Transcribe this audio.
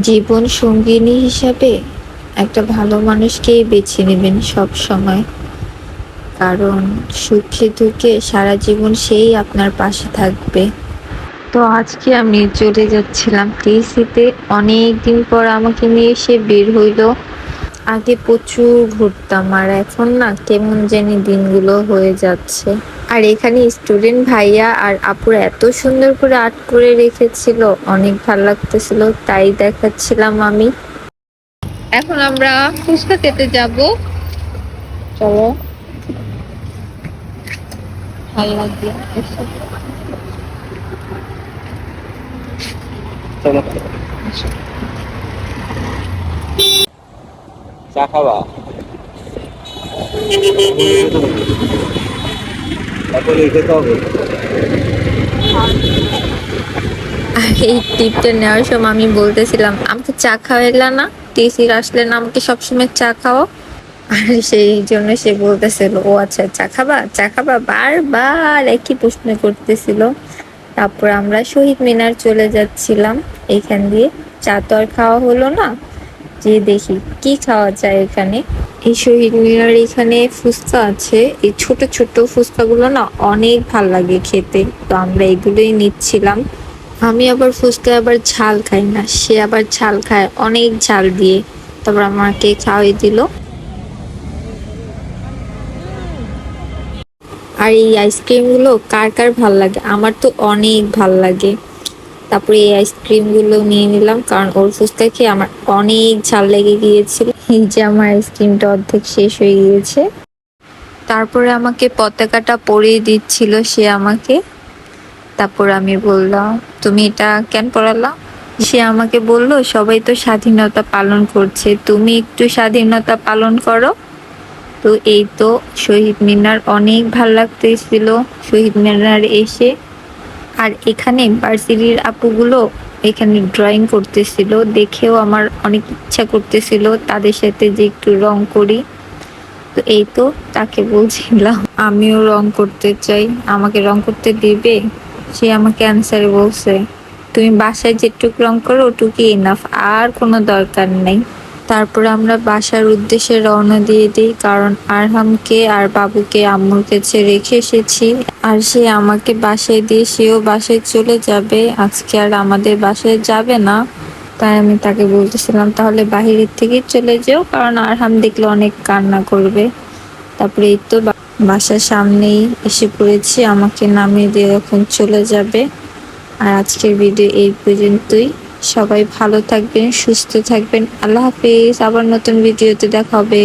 জীবন সঙ্গিনী হিসাবে একটা ভালো মানুষকেই বেছে নেবেন সব সময়। কারণ সুখে দুঃখে সারা জীবন সেই আপনার পাশে থাকবে। তো আজকে আমি চলে যাচ্ছিলাম টিএসসিতে। অনেক দিন পর আমাকে নিয়ে সে বের হইলো। আগে প্রচুর ঘুরতাম, আর এখন না কেমন জানি দিনগুলো হয়ে যাচ্ছে। আর এখানে স্টুডেন্ট ভাইয়া আর আপুরা এত সুন্দর করে আর্ট করে রেখেছিল, অনেক ভালো লাগতেছিল, তাই দেখাচ্ছিলাম আমি। এখন আমরা ফুচকা খেতে যাব। চলো, ভালো লাগবে। চলো, চা খাবা? তারপরে খেতে হবে। আর এই টিপটা নেওয়ার সময় আমি বলতেছিলাম, আমাকে চা খাওয়াইলা না, টিসির আসলে না আমাকে সবসময় চা খাও। আর সেই জন্য সে বলতেছিল, ও আচ্ছা চা খাবা, চা খাবা, বারবার একই প্রশ্ন করতেছিল। তারপর আমরা শহীদ মিনার চলে যাচ্ছিলাম। এখান দিয়ে চা তো আর খাওয়া হলো না, যে দেখি কি খাওয়া যায় এখানে। এই শহীদ মিনার এখানে ফুচকা আছে, এই ছোট ছোট ফুচকাগুলো না অনেক ভাল লাগে খেতে, তো আমরা এগুলোই নিচ্ছিলাম। আমি আবার ফুচকা আবার ঝাল খাই না, সে আবার ঝাল খায় অনেক ঝাল দিয়ে। তারপর আমাকে খাওয়াই দিল। আর এই আইসক্রিম গুলো কার কার ভাল লাগে, আমার তো অনেক ভাল লাগে। তারপরে এই আইসক্রিম গুলো নিয়ে নিলাম, কারণ ওর ফুচকা খেয়ে আমার অনেক ঝাল লেগে গিয়েছিল। এই যে আমার আইসক্রিমটা অর্ধেক শেষ হয়ে গিয়েছে। তারপরে আমাকে পতাকাটা পরিয়ে দিচ্ছিল সে আমাকে। তারপর আমি বললাম, তুমি এটা কেন পড়ালা? সে আমাকে বলল, সবাই তো স্বাধীনতা পালন করছে, তুমি একটু স্বাধীনতা পালন করো। তো এই তো শহীদ মিনার অনেক ভাল লাগতেছিল শহীদ মিনার এসে। আর এখানে ভার্সিটির আপুগুলো এখানে ড্রয়িং করতেছিল, দেখেও আমার অনেক ইচ্ছা করতেছিল তাদের সাথে যে একটু রং করি। তো এই তো তাকে বলছিলাম আমিও রং করতে চাই, আমাকে রং করতে দিবে? সে আমাকে অ্যান্সারে বলছে, তুমি বাসায় যেটুকু রং করো ওটুকুই এনাফ, আর কোনো দরকার নেই। তারপর আমরা বাসার উদ্দেশ্যে রওনা দিয়ে দিই, কারণ আরহামকে আর বাবুকে আম্মুর কাছে রেখে এসেছি। আর সে আমাকে বাসায় দিয়ে সেও বাসায় চলে যাবে, আজকে আর আমাদের বাসায় যাবে না। তাই আমি তাকে বলতেছিলাম, তাহলে বাহিরের থেকেই চলে যেও, কারণ আরহাম দেখলে অনেক কান্না করবে। তারপরে এই তো বাসার সামনেই এসে পড়েছি, আমাকে নামিয়ে দিয়ে এখন চলে যাবে। আর আজকের ভিডিও এই পর্যন্তই। সবাই ভালো থাকবেন, সুস্থ থাকবেন। আল্লাহ হাফিজ। আবার নতুন ভিডিওতে দেখা হবে।